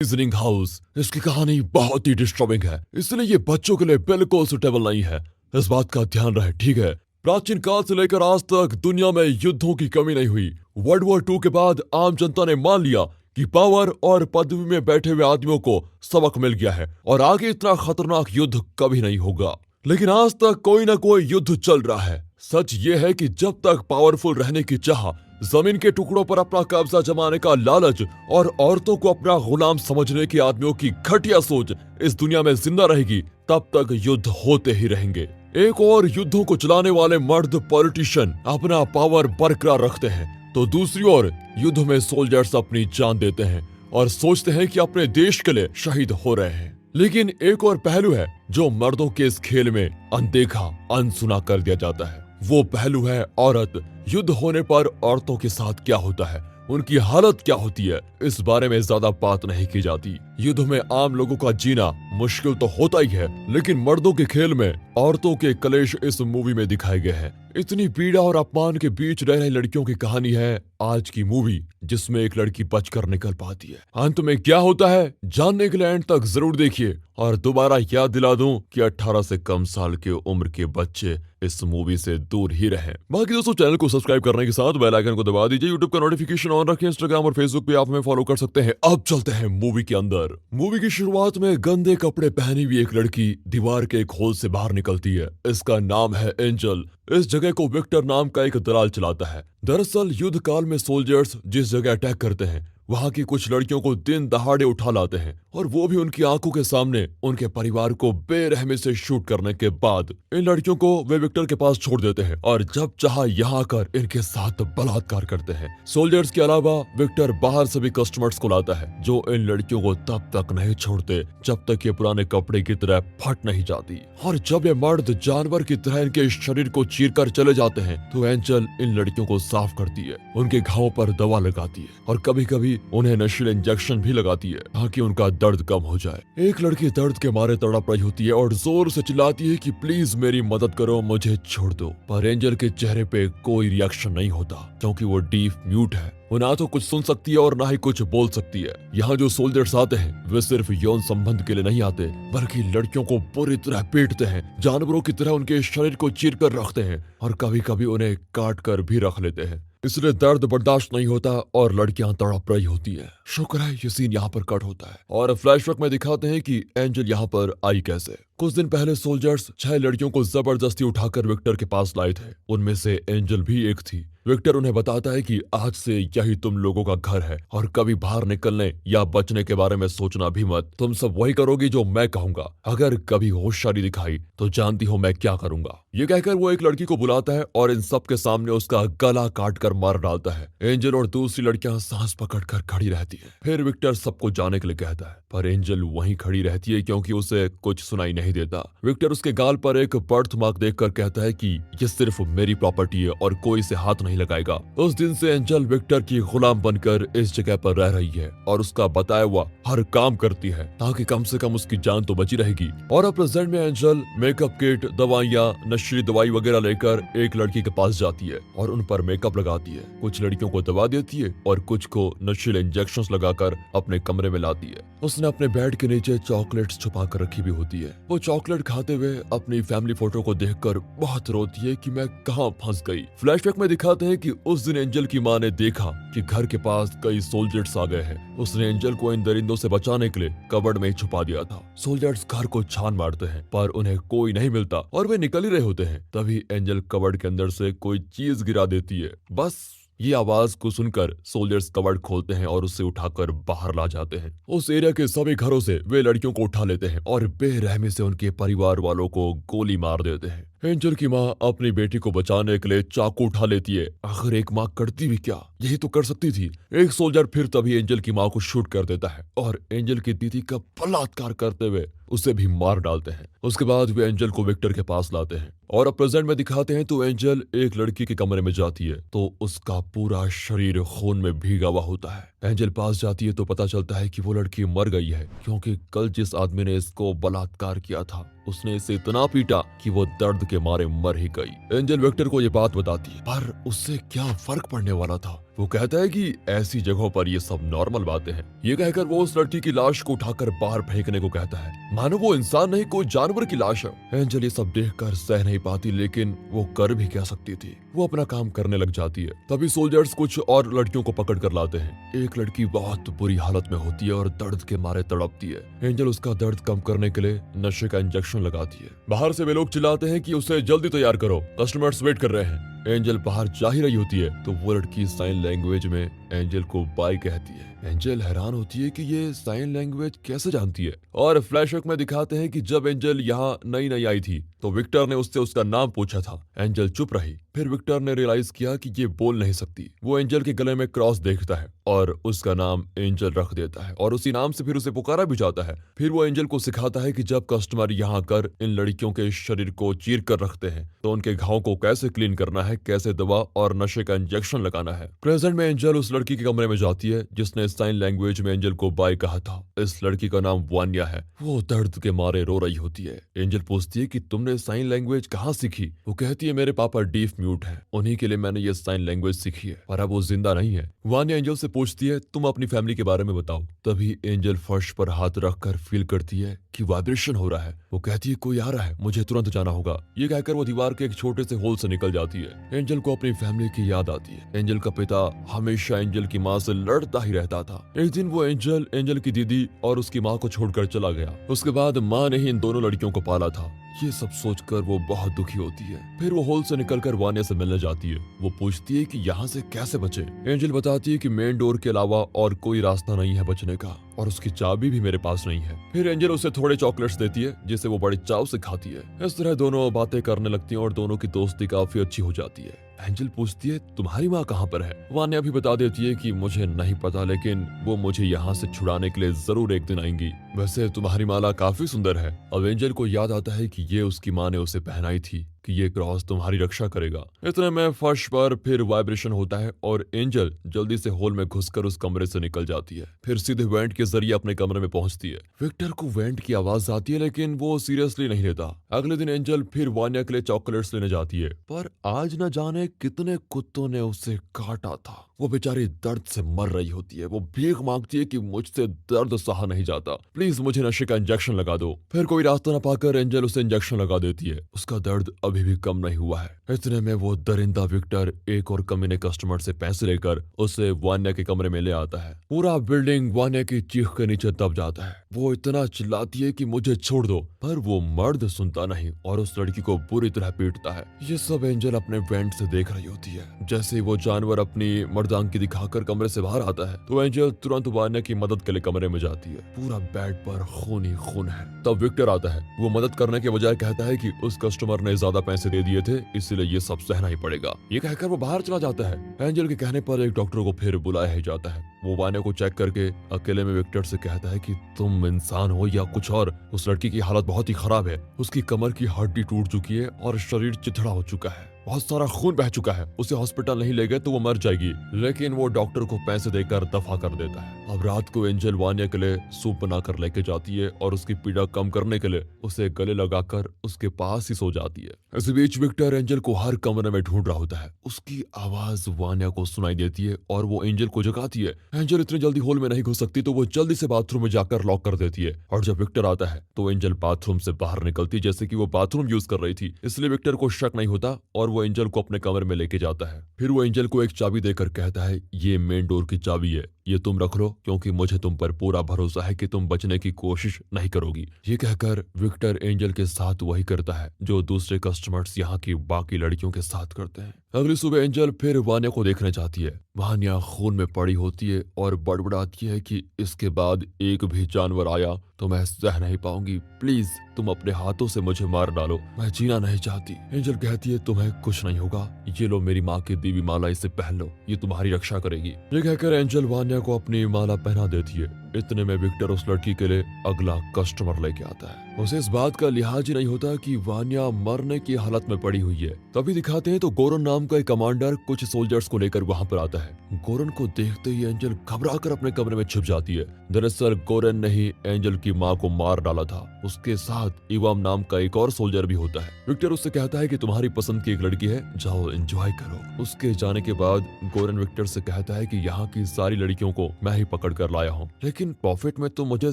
Reasoning house. इसकी कहानी बहुत ही डिस्टर्बिंग है, इसलिए ये बच्चों के लिए बिल्कुल सुटेबल नहीं है। इस बात का ध्यान रहे, ठीक है। प्राचीन काल से लेकर आज तक दुनिया में युद्धों की कमी नहीं हुई। वर्ल्ड वॉर 2 के बाद आम जनता ने मान लिया कि पावर और पदवी में बैठे हुए आदमियों को सबक मिल गया है और आगे इतना खतरनाक युद्ध कभी नहीं होगा। लेकिन आज तक कोई ना कोई युद्ध चल रहा है। सच ये है कि जब तक पावरफुल रहने की चाह, जमीन के टुकड़ों पर अपना कब्जा जमाने का लालच और औरतों को अपना गुलाम समझने के आदमियों की घटिया सोच इस दुनिया में जिंदा रहेगी, तब तक युद्ध होते ही रहेंगे। एक और युद्धों को चलाने वाले मर्द पॉलिटिशियन अपना पावर बरकरार रखते हैं, तो दूसरी ओर युद्ध में सोल्जर्स अपनी जान देते हैं और सोचते हैं कि अपने देश के लिए शहीद हो रहे हैं। लेकिन एक और पहलू है जो मर्दों के इस खेल में अनदेखा, अनसुना कर दिया जाता है। वो पहलू है औरत। युद्ध होने पर औरतों के साथ क्या होता है, उनकी हालत क्या होती है, इस बारे में ज्यादा बात नहीं की जाती। युद्ध में आम लोगों का जीना मुश्किल तो होता ही है, लेकिन मर्दों के खेल में औरतों के कलेश इस मूवी में दिखाए गए हैं। इतनी पीड़ा और अपमान के बीच रह रही लड़कियों की कहानी है आज की मूवी, जिसमें एक लड़की बचकर निकल पाती है। अंत में क्या होता है जानने के लिए एंड तक जरूर देखिए। और दोबारा याद दिला दूं कि 18 से कम साल की उम्र के बच्चे इस मूवी से दूर ही रहें। बाकी दोस्तों, चैनल को सब्सक्राइब करने के साथ बेल आइकन को दबा दीजिए। यूट्यूब का नोटिफिकेशन ऑन रखें। इंस्टाग्राम और फेसबुक पे आप हमें फॉलो कर सकते हैं। अब चलते हैं मूवी के अंदर। मूवी की शुरुआत में गंदे कपड़े पहनी हुई एक लड़की दीवार के एक होल से बाहर निकलती है। इसका नाम है एंजल। इस जगह को विक्टर नाम का एक दलाल चलाता है। दरअसल युद्ध काल में सोल्जर्स जिस जगह अटैक करते हैं, वहाँ की कुछ लड़कियों को दिन दहाड़े उठा लाते हैं, और वो भी उनकी आंखों के सामने उनके परिवार को बेरहमी से शूट करने के बाद इन लड़कियों को वे विक्टर के पास छोड़ देते हैं और जब चाहा यहाँ आकर इनके साथ बलात्कार करते हैं। सोल्जर्स के अलावा विक्टर बाहर से भी कस्टमर्स को लाता है, जो इन लड़कियों को तब तक नहीं छोड़ते जब तक ये पुराने कपड़े की तरह फट नहीं जाती। और जब ये मर्द जानवर की तरह इनके शरीर को चीर कर चले जाते हैं, तो एंजल इन लड़कियों को साफ करती है, उनके घावों पर दवा लगाती है और कभी कभी उन्हें नशीले इंजेक्शन भी लगाती है ताकि उनका दर्द कम हो जाए। एक लड़की दर्द के मारे तड़प रही होती है और जोर से चिल्लाती है कि प्लीज मेरी मदद करो, मुझे छोड़ दो। पर एंजल के चेहरे पे कोई रिएक्शन नहीं होता, क्योंकि वो डीप म्यूट है। वो ना तो कुछ सुन सकती है और ना ही कुछ बोल सकती है। यहाँ जो सोल्जर्स आते हैं वे सिर्फ यौन संबंध के लिए नहीं आते, बल्कि लड़कियों को पूरी तरह पीटते हैं, जानवरों की तरह उनके शरीर को चीर कर रखते हैं और कभी कभी उन्हें काट कर भी रख लेते हैं। इसलिए दर्द बर्दाश्त नहीं होता और लड़कियां तड़प रही होती है। शुक्र है ये सीन यहाँ पर कट होता है और फ्लैशबैक में दिखाते हैं कि एंजल यहाँ पर आई कैसे। कुछ दिन पहले सोल्जर्स 6 लड़कियों को जबरदस्ती उठाकर विक्टर के पास लाए थे। उनमें से एंजल भी एक थी। विक्टर उन्हें बताता है कि आज से यही तुम लोगों का घर है और कभी बाहर निकलने या बचने के बारे में सोचना भी मत। तुम सब वही करोगी जो मैं कहूंगा। अगर कभी होशियारी दिखाई तो जानती हो मैं क्या करूंगा। ये कहकर वो एक लड़की को बुलाता है और इन सब के सामने उसका गला काट कर मार डालता है। एंजल और दूसरी लड़कियां सांस पकड़कर खड़ी रहती है। फिर विक्टर सबको जाने के लिए कहता है, पर एंजल वहीं खड़ी रहती है क्योंकि उसे कुछ सुनाई नहीं देता। विक्टर उसके गाल पर एक बर्थ मार्क देखकर कहता है कि ये सिर्फ मेरी प्रॉपर्टी है और कोई इसे हाथ नहीं लगाएगा। उस दिन से एंजल विक्टर की गुलाम बनकर इस जगह पर रह रही है और उसका बताया हुआ हर काम करती है ताकि कम से कम उसकी जान तो बची रहेगी। और अब प्रेजेंट में एंजल मेकअप किट, दवाइयाँ, नशीली दवाई वगैरह लेकर एक लड़की के पास जाती है और उन पर मेकअप लगाती है। कुछ लड़कियों को दवा देती है और कुछ को नशीले इंजेक्शंस लगाकर अपने कमरे में लाती है। उसने अपने बेड के नीचे चॉकलेट्स छुपा कर रखी भी होती है। वो चॉकलेट खाते हुए अपनी फैमिली फोटो को देखकर बहुत रोती है कि मैं कहाँ फंस गई। फ्लैशबैक में दिखाते हैं कि उस दिन एंजल की माँ ने देखा कि घर के पास कई सोल्जर्स आ गए हैं। उसने एंजल को इन दरिंदों से बचाने के लिए कबर्ड में ही छुपा दिया था। सोल्जर्स घर को छान मारते हैं पर उन्हें कोई नहीं मिलता और वे निकल ही रहे होते हैं। तभी एंजल कबर्ड के अंदर से कोई चीज गिरा देती है। बस ये आवाज को सुनकर सोल्जर्स कबर्ड खोलते हैं और उसे उठाकर बाहर ला जाते हैं। उस एरिया के सभी घरों से वे लड़कियों को उठा लेते हैं और बेरहमी से उनके परिवार वालों को गोली मार देते हैं। एंजल की माँ अपनी बेटी को बचाने के लिए चाकू उठा लेती है। आखिर एक माँ करती भी क्या, यही तो कर सकती थी। एक सोल्जर फिर तभी एंजल की माँ को शूट कर देता है और एंजल की दीदी का बलात्कार करते हुए उसे भी मार डालते हैं। उसके बाद वे एंजल को विक्टर के पास लाते हैं और अब प्रेजेंट में दिखाते हैं तो एंजल एक लड़की के कमरे में जाती है तो उसका पूरा शरीर खून में भीगा हुआ होता है। एंजल पास जाती है तो पता चलता है कि वो लड़की मर गई है, क्योंकि कल जिस आदमी ने इसको बलात्कार किया था उसने इसे इतना पीटा कि वो दर्द के मारे मर ही गई। एंजल विक्टर को ये बात बताती है, पर उससे क्या फर्क पड़ने वाला था। वो कहता है कि ऐसी जगहों पर ये सब नॉर्मल बातें हैं। ये कहकर वो उस लड़की की लाश को उठाकर बाहर फेंकने को कहता है, मानो वो इंसान नहीं कोई जानवर की लाश है। एंजल ये सब देखकर सह नहीं पाती, लेकिन वो कर भी क्या सकती थी। वो अपना काम करने लग जाती है। तभी सोल्जर्स कुछ और लड़कियों को पकड़ कर लाते हैं। एक लड़की बहुत बुरी हालत में होती है और दर्द के मारे तड़पती है। एंजल उसका दर्द कम करने के लिए नशे का इंजेक्शन लगाती है। बाहर से वे लोग चिल्लाते हैं कि उसे जल्दी तैयार करो, कस्टमर्स वेट कर रहे हैं। एंजल बाहर जा ही रही होती है तो वो लड़की साइन लैंग्वेज में एंजल को बाय कहती है। एंजल हैरान होती है कि ये साइन लैंग्वेज कैसे जानती है। और फ्लैशबैक में दिखाते हैं कि जब एंजल यहाँ नई नई आई थी तो विक्टर ने उससे उसका नाम पूछा था। एंजल चुप रही। फिर विक्टर ने रियलाइज किया कि ये बोल नहीं सकती। वो एंजल के गले में क्रॉस देखता है और उसका नाम एंजल रख देता है और उसी नाम से फिर उसे पुकारा भी जाता है। फिर वो एंजल को सिखाता है कि जब कस्टमर यहाँ कर इन लड़कियों के शरीर को चीर कर रखते हैं तो उनके घाव को कैसे क्लीन करना है, कैसे दवा और नशे का इंजेक्शन लगाना है। प्रेजेंट में एंजल उस लड़की के कमरे में जाती है जिसने साइन लैंग्वेज में एंजल को बाय कहा था। इस लड़की का नाम वान्या है। वो दर्द के मारे रो रही होती है। एंजल पूछती है कि तुमने साइन लैंग्वेज कहाँ सीखी। वो कहती है मेरे पापा डीफ म्यूट है, उन्हीं के लिए मैंने ये साइन लैंग्वेज सीखी है, पर अब वो जिंदा नहीं है। वान्या एंजल से पूछती है तुम अपनी फैमिली के बारे में बताओ। तभी एंजल फर्श पर हाथ रखकर फील करती है कि वाइब्रेशन हो रहा है। वो कहती है कोई आ रहा है, मुझे तुरंत जाना होगा। ये कहकर वो दीवार के एक छोटे से होल से निकल जाती है। एंजल को अपनी फैमिली की याद आती है। एंजल का पिता हमेशा एंजल की माँ से लड़ता ही रहता था। एक दिन वो एंजल की दीदी और उसकी माँ को छोड़कर चला गया। उसके बाद माँ ने ही इन दोनों लड़कियों को पाला था। ये सब सोचकर वो बहुत दुखी होती है। फिर वो होल से निकलकर वान्या से मिलने जाती है। वो पूछती है कि यहाँ से कैसे बचे। एंजल बताती है कि मेन डोर के अलावा और कोई रास्ता नहीं है बचने का और उसकी चाबी भी मेरे पास नहीं है। फिर एंजल उसे थोड़े चॉकलेट्स देती है जिसे वो बड़े चाव से खाती है। इस तरह दोनों बातें करने लगती हैं और दोनों की दोस्ती काफी अच्छी हो जाती है। एंजल पूछती है तुम्हारी माँ कहाँ पर है। वान्या भी बता देती है कि मुझे नहीं पता, लेकिन वो मुझे यहाँ से छुड़ाने के लिए जरूर एक दिन आएंगी। वैसे तुम्हारी माला काफी सुंदर है। अब एंजल को याद आता है कि ये उसकी माँ ने उसे पहनाई थी कि ये क्रॉस तुम्हारी रक्षा करेगा। इतने में फर्श पर फिर वाइब्रेशन होता है और एंजल जल्दी से होल में घुसकर उस कमरे से निकल जाती है। फिर सीधे वेंट के जरिए अपने कमरे में पहुंचती है। विक्टर को वेंट की आवाज आती है, लेकिन वो सीरियसली नहीं लेता। अगले दिन एंजल फिर वान्या के लिए चॉकलेट्स लेने जाती है, पर आज न जाने कितने कुत्तों ने उसे काटा था। वो बेचारी दर्द से मर रही होती है। वो भीख मांगती है कि मुझसे दर्द सहा नहीं जाता, प्लीज मुझे नशे का इंजेक्शन लगा दो। फिर कोई रास्ता न पाकर एंजल उसे इंजेक्शन लगा देती है। उसका दर्द अभी भी कम नहीं हुआ है। इतने में वो दरिंदा विक्टर एक और कमीने कस्टमर से पैसे लेकर उसे वान्या के कमरे में ले आता है। पूरा बिल्डिंग वान्या की चीख के नीचे दब जाता है। वो इतना चिल्लाती है कि मुझे छोड़ दो, पर वो मर्द सुनता नहीं और उस लड़की को बुरी तरह पीटता है। ये सब एंजल अपने वेंट से देख रही होती है। जैसे वो जानवर अपनी मर्दांगी दिखाकर कमरे से बाहर आता है तो एंजल तुरंत वान्या की मदद के लिए कमरे में जाती है। पूरा बेड पर खून ही खून है। तब विक्टर आता है। वो मदद करने के बजाय कहता है कि उस कस्टमर ने ज्यादा पैसे दे दिए थे, इसलिए ये सब सहना ही पड़ेगा। ये कहकर वो बाहर चला जाता है। एंजल के कहने पर एक डॉक्टर को फिर बुलाया ही जाता है। वो वान्या को चेक करके अकेले में विक्टर से कहता है कि तुम इंसान हो या कुछ और। उस लड़की की हालत बहुत ही खराब है। उसकी कमर की हड्डी टूट चुकी है और शरीर चिथड़ा हो चुका है। बहुत सारा खून बह चुका है। उसे हॉस्पिटल नहीं ले गए तो वो मर जाएगी, लेकिन वो डॉक्टर को पैसे देकर दफा कर देता है। अब रात को एंजल वान्या के लिए सूप बनाकर लेके जाती है और उसकी पीड़ा कम करने के लिए उसे गले लगाकर उसके पास ही सो जाती है। इस बीच विक्टर एंजल को हर कमरे में ढूंढ रहा होता है। उसकी आवाज वान्या को सुनाई देती है और वो एंजल को जगाती है। एंजल इतनी जल्दी होल में नहीं घुस सकती तो वो जल्दी से बाथरूम में जाकर लॉक कर देती है। और जब विक्टर आता है तो एंजल बाथरूम से बाहर निकलती जैसे कि वो बाथरूम यूज कर रही थी, इसलिए विक्टर को शक नहीं होता और वो एंजल को अपने कमरे में लेके जाता है। फिर वो एंजल को एक चाबी देकर कहता है ये मेन डोर की चाबी है, ये तुम रख लो, क्योंकि मुझे तुम पर पूरा भरोसा है कि तुम बचने की कोशिश नहीं करोगी। ये कहकर विक्टर एंजल के साथ वही करता है जो दूसरे कस्टमर्स यहाँ की बाकी लड़कियों के साथ करते हैं। अगली सुबह एंजल फिर वान्या को देखने जाती है। वान्या खून में पड़ी होती है और बड़बड़ाती है कि इसके बाद एक भी जानवर आया तो मैं सह नहीं पाऊंगी, प्लीज तुम अपने हाथों से मुझे मार डालो, मैं जीना नहीं चाहती। एंजल कहती है तुम्हें कुछ नहीं होगा, ये लो मेरी माँ की दी हुई माला, इसे पहन लो, ये तुम्हारी रक्षा करेगी। ये कहकर एंजल वान्या वान्या को अपनी माला पहना देती है। इतने में विक्टर उस लड़की के लिए अगला कस्टमर लेके आता है। उसे इस बात का लिहाज ही नहीं होता कि वान्या मरने की हालत में पड़ी हुई है। तभी दिखाते हैं तो गोरन नाम का एक कमांडर कुछ सोल्जर्स को लेकर वहां पर आता है। गोरन को देखते ही एंजल घबरा कर अपने कमरे में छिप जाती है। दरअसल गोरन ने ही एंजल की माँ को मार डाला था। उसके साथ इवाम नाम का एक और सोल्जर भी होता है। विक्टर उससे कहता है कि तुम्हारी पसंद की एक लड़की है, जाओ एंजॉय करो। उसके जाने के बाद गोरन विक्टर से कहता है कि यहाँ की सारी लड़कियों को मैं ही पकड़ कर लाया हूँ, लेकिन प्रॉफिट में तुम मुझे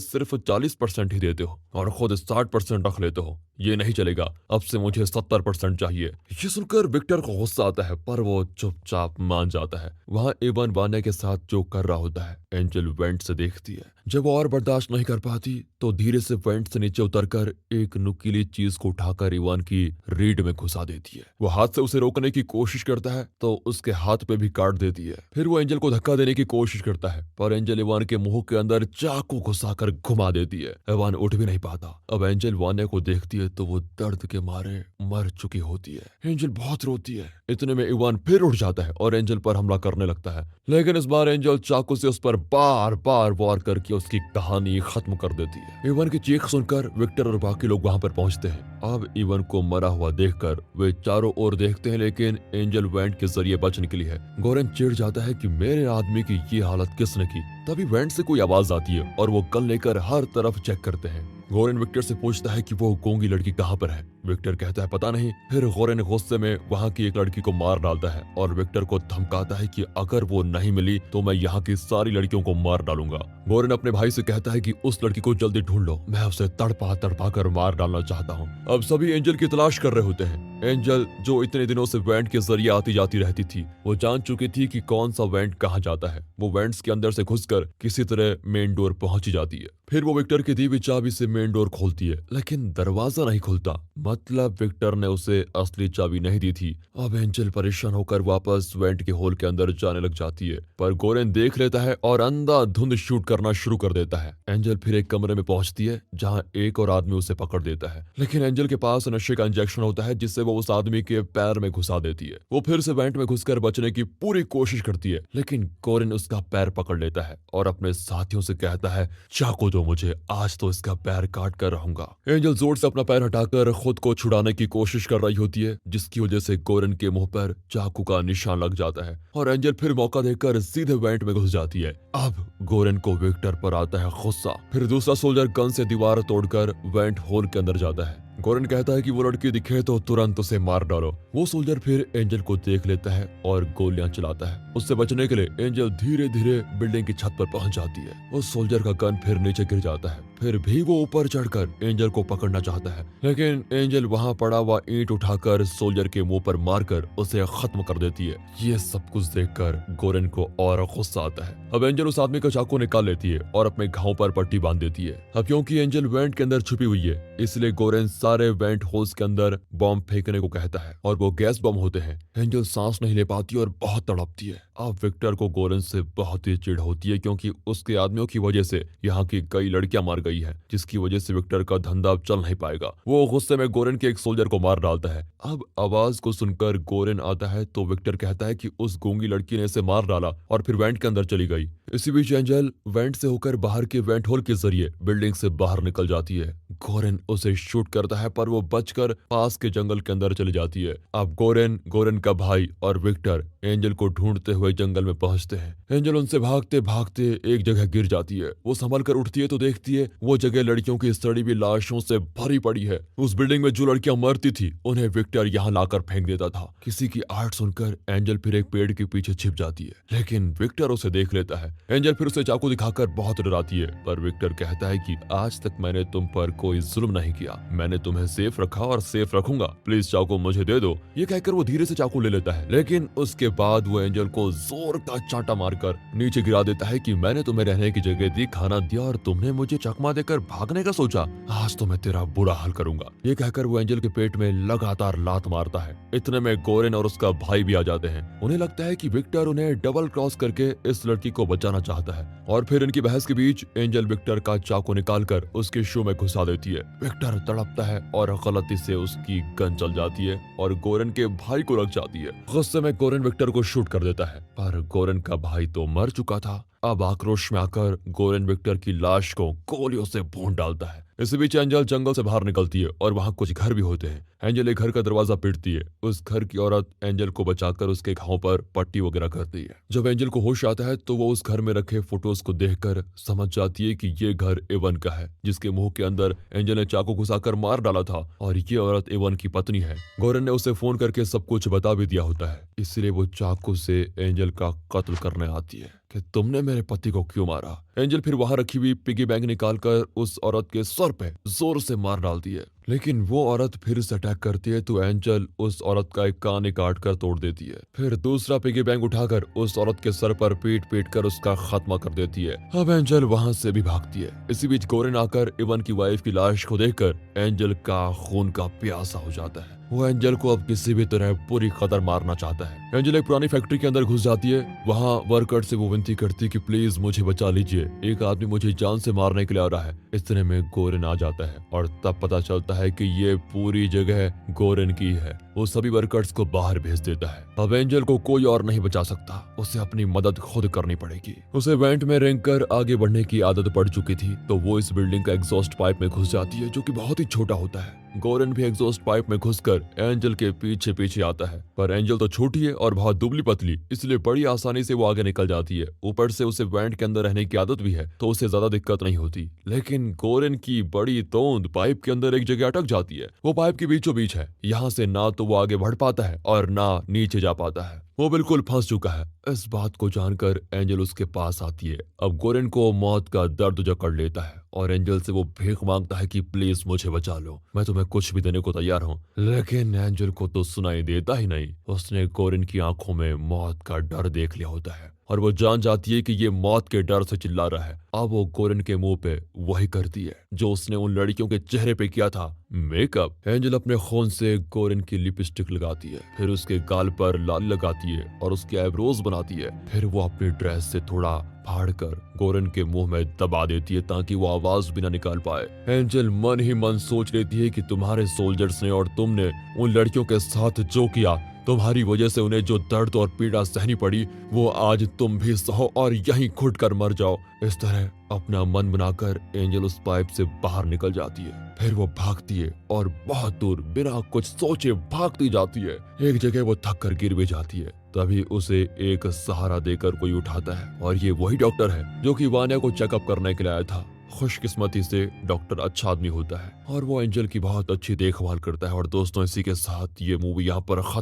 सिर्फ 40% ही देते हो और खुद 60% रख लेते हो। ये नहीं चलेगा, अब से मुझे 70% चाहिए। ये सुनकर विक्टर को गुस्सा आता है, पर वो चुपचाप मान जाता है। वहाँ इवान वान्या के साथ जो कर रहा होता है एंजल वेंट से देखती है। जब वो और बर्दाश्त नहीं कर पाती तो धीरे से वेंट से नीचे उतरकर एक नुकीली चीज को उठाकर इवान की रीढ़ में घुसा देती है। वो हाथ से उसे रोकने की कोशिश करता है तो उसके हाथ पे भी काट देती है। फिर वो एंजल को धक्का देने की कोशिश करता है, पर एंजल इवान के मुंह के अंदर चाकू घुसाकर घुमा देती है। इवान उठ भी नहीं पाता। अब एंजल वान्या को देखती है तो वो दर्द के मारे मर चुकी होती है। एंजल बहुत रोती है। इतने में इवान फिर उठ जाता है और एंजल पर हमला करने लगता है, लेकिन इस बार एंजल चाकू से उस पर बार बार वार करके उसकी कहानी खत्म कर देती है। इवान की चीख सुनकर विक्टर और बाकी लोग वहां पर पहुंचते हैं। अब इवान को मरा हुआ देखकर वे चारों ओर देखते हैं, लेकिन एंजल वेंट के जरिए बच निकली है। गोरेन चिढ़ जाता है कि मेरे आदमी की ये हालत किसने की। तभी वेंट से कोई आवाज आती है और वो गन लेकर हर तरफ चेक करते हैं। गोरेन विक्टर से पूछता है कि वो गूंगी लड़की कहाँ पर है। विक्टर कहता है पता नहीं। फिर गोरेन गुस्से में वहाँ की एक लड़की को मार डालता है और विक्टर को धमकाता है कि अगर वो नहीं मिली तो मैं यहाँ की सारी लड़कियों को मार डालूंगा। गोरेन अपने भाई से कहता है कि उस लड़की को जल्दी ढूंढ लो, मैं उसे तड़पा कर मार डालना चाहता हूँ। अब सभी एंजल की तलाश कर रहे होते हैं। एंजल जो इतने दिनों से वेंट के जरिए आती जाती रहती थी, वो जान चुकी थी कि कौन सा वेंट कहाँ जाता है। वो वेंट्स के अंदर से घुसकर किसी तरह मेन डोर पहुंची जाती है। फिर वो विक्टर की दी हुई चाबी से मेन डोर खोलती है, लेकिन दरवाजा नहीं खुलता। मतलब विक्टर ने उसे असली चाबी नहीं दी थी। अब एंजल परेशान होकर वापस वेंट के होल के अंदर जाने लग जाती है, पर गोरेन देख लेता है और अंधाधुंध शूट करना शुरू कर देता है। एंजल फिर एक कमरे में पहुंचती है जहां एक और आदमी उसे पकड़ देता है, लेकिन एंजल के पास नशे का इंजेक्शन होता है जिससे वो उस आदमी के पैर में घुसा देती है। वो फिर से वेंट में घुसकर बचने की पूरी कोशिश करती है, लेकिन गोरेन उसका पैर पकड़ लेता है और अपने साथियों से कहता है चाकू दो मुझे, आज तो इसका पैर काट कर रहूंगा। एंजल जोर से अपना पैर हटाकर खुद को छुड़ाने की कोशिश कर रही होती है, जिसकी वजह से गोरेन के मुंह पर चाकू का निशान लग जाता है और एंजल फिर मौका देकर सीधे वेंट में घुस जाती है। अब गोरेन को विक्टर पर आता है गुस्सा। फिर दूसरा सोल्जर गन से दीवार तोड़कर वेंट होल के अंदर जाता है। गोरेन कहता है कि वो लड़की दिखे तो तुरंत उसे मार डालो। वो सोल्जर फिर एंजल को देख लेता है और गोलियां चलाता है। उससे बचने के लिए एंजल धीरे धीरे बिल्डिंग की छत पर पहुंच जाती है। उस सोल्जर का गन फिर नीचे गिर जाता है। फिर भी वो ऊपर चढ़कर एंजल को पकड़ना चाहता है, लेकिन एंजल वहां पड़ा हुआ ईंट उठाकर सोल्जर के मुंह पर मारकर उसे खत्म कर देती है। ये सब कुछ देखकर गोरेन को और गुस्सा आता है। अब एंजल उस आदमी का चाकू निकाल लेती है और अपने घाव पर पट्टी बांध देती है। अब क्योंकि एंजल वेंट के अंदर छुपी हुई है, इसलिए गोरेन सारे वेंट होल्स के अंदर बॉम्ब फेंकने को कहता है और वो गैस बम होते हैं। एंजल सांस नहीं ले पाती और बहुत तड़पती है। अब विक्टर को गोरेन से बहुत ही चिढ़ होती है, क्योंकि उसके आदमियों की वजह से यहाँ की कई लड़कियां मार गई है, जिसकी वजह से विक्टर का धंधा अब चल नहीं पाएगा। वो गुस्से में गोरेन के एक सोल्जर को मार डालता है। अब आवाज को सुनकर गोरेन आता है तो विक्टर कहता है कि उस गूंगी लड़की ने इसे मार डाला और फिर वेंट के अंदर चली गई। इसी बीच एंजल वेंट से होकर बाहर के वेंट होल के जरिए बिल्डिंग से बाहर निकल जाती है। गोरेन उसे शूट करता है, पर वो बचकर पास के जंगल के अंदर चली जाती है। अब गोरेन का भाई और विक्टर एंजल को ढूंढते हुए जंगल में पहुंचते हैं। एंजल उनसे भागते भागते एक जगह गिर जाती है। वो संभल कर उठती है तो देखती है वो जगह लड़कियों की सड़ी हुई लाशों से भरी पड़ी है। उस बिल्डिंग में जो लड़कियां मरती थी उन्हें विक्टर यहाँ लाकर फेंक देता था। किसी की आहट सुनकर एंजल फिर एक पेड़ के पीछे छिप जाती है, लेकिन विक्टर उसे देख लेता है। एंजल फिर उसे चाकू दिखाकर बहुत डराती है, पर विक्टर कहता है कि आज तक मैंने तुम पर कोई जुल्म नहीं किया, मैंने तुम्हें सेफ रखा और सेफ रखूंगा, प्लीज चाकू मुझे दे दो। ये कहकर वो धीरे से चाकू ले लेता है, लेकिन उसके बाद वो एंजल को जोर का चांटा मारकर नीचे गिरा देता है कि मैंने तुम्हें रहने की जगह दी, खाना दिया और तुमने मुझे चकमा देकर भागने का सोचा, आज तो मैं तेरा बुरा हाल करूंगा। ये कहकर वो एंजल के पेट में लगातार लात मारता है। इतने में गोरेन और उसका भाई भी आ जाते हैं। उन्हें लगता है कि विक्टर उन्हें डबल क्रॉस करके इस लड़की को बचाना चाहता है, और फिर इनकी बहस के बीच एंजल विक्टर का चाकू निकालकर उसके शू में घुसा देती है। विक्टर तड़पता है और गलती से उसकी गन चल जाती है और गोरेन के भाई को लग जाती है। गुस्से में गोरेन विक्टर को शूट कर देता है, पर गोरेन का भाई तो मर चुका था। अब आक्रोश में आकर गोरेन विक्टर की लाश को गोलियों से भून डालता है। इसी बीच एंजल जंगल से बाहर निकलती है और वहां कुछ घर भी होते हैं। एंजल एक घर का दरवाजा पीटती है। उस घर की औरत एंजल को बचाकर उसके घावों पर पट्टी वगैरह करती है। जब एंजल को होश आता है तो वो उस घर में रखे फोटोज को देखकर समझ जाती है कि ये घर एवन का है, जिसके मुंह के अंदर एंजल ने चाकू घुसाकर मार डाला था, और ये औरत एवन की पत्नी है। गोरेन ने उसे फोन करके सब कुछ बता भी दिया होता है, इसलिए वो चाकू से एंजल का कत्ल करने आती है कि तुमने मेरे पति को क्यों मारा। एंजल फिर वहां रखी हुई पिगी बैंक निकालकर उस औरत के सर पे जोर से मार डालती है, लेकिन वो औरत फिर से अटैक करती है तो एंजल उस औरत का एक कान ही काट कर तोड़ देती है। फिर दूसरा पिगी बैंक उठाकर उस औरत के सर पर पीट पीट कर उसका खात्मा कर देती है। अब एंजल वहां से भी भागती है। इसी बीच गोरेन आकर इवन की वाइफ की लाश को देखकर एंजल का खून का प्यासा हो जाता है। वो एंजल को अब किसी भी तरह पूरी कदर मारना चाहता है। एंजल एक पुरानी फैक्ट्री के अंदर घुस जाती है। वहाँ वर्कर से वो विनती करती है कि प्लीज मुझे बचा लीजिए, एक आदमी मुझे जान से मारने के लिए आ रहा है। इतने में गोरेन आ जाता है और तब पता चलता है कि ये पूरी जगह गोरेन की है। वो सभी वर्कर्स को बाहर भेज देता है। अब एंजल को कोई और नहीं बचा सकता, उसे अपनी मदद खुद करनी पड़ेगी। उसे वेंट में रेंगकर आगे बढ़ने की आदत पड़ चुकी थी, तो वो इस बिल्डिंग का एग्जॉस्ट पाइप में घुस जाती है, जो कि बहुत ही छोटा होता है। गोरेन भी एग्जॉस्ट पाइप में घुसकर एंजल के पीछे पीछे आता है, पर एंजल तो छोटी है और बहुत दुबली पतली, इसलिए बड़ी आसानी से वो आगे निकल जाती है। ऊपर से उसे वेंट के अंदर रहने की आदत भी है, तो उसे ज्यादा दिक्कत नहीं होती। लेकिन गोरेन की बड़ी तोंद पाइप के अंदर एक जगह अटक जाती है। वो पाइप के बीचों बीच है। यहाँ से ना तो वो आगे बढ़ पाता है और ना नीचे जा पाता है। वो बिल्कुल फंस चुका है। इस बात को जानकर एंजल उसके पास आती है। अब गोरेन को मौत का दर्द जकड़ लेता है और एंजल से वो भीख मांगता है कि प्लीज मुझे बचा लो, मैं तुम्हें कुछ भी देने को तैयार हूँ। लेकिन एंजल को तो सुनाई देता ही नहीं। उसने गोरेन की आंखों में मौत का डर देख लिया होता है और वो जान जाती है कि ये मौत के डर से चिल्ला रहा है। अब वो गोरेन के मुंह पे वही करती है जो उसने उन लड़कियों के चेहरे पे किया था, मेकअप। एंजल अपने खून से गोरेन की लिपस्टिक लगाती है, फिर उसके गाल पर लाल लगाती है और उसके आईब्रोज बनाती है। फिर वो अपनी ड्रेस से थोड़ा फाड़कर गोरेन के मुंह में दबा देती है ताकि वो आवाज भी ना निकाल पाए। एंजल मन ही मन सोच लेती है कि तुम्हारे सोल्जर्स ने और तुमने उन लड़कियों के साथ जो किया, तुम्हारी वजह से उन्हें जो दर्द और पीड़ा सहनी पड़ी, वो आज तुम भी सहो और यहीं घुट कर मर जाओ। इस तरह अपना मन बनाकर एंजल उस पाइप से बाहर निकल जाती है। फिर वो भागती है और बहुत दूर बिना कुछ सोचे भागती जाती है। एक जगह वो थक कर गिर भी जाती है। तभी उसे एक सहारा देकर कोई उठाता है और ये वही डॉक्टर है जो कि वान्या को चेकअप करने के लिए आया था। खुशकिस्मती से डॉक्टर अच्छा आदमी होता है और वो एंजल की बहुत अच्छी देखभाल करता है। और दोस्तों, इसी के साथ ये मूवी यहाँ पर खत्म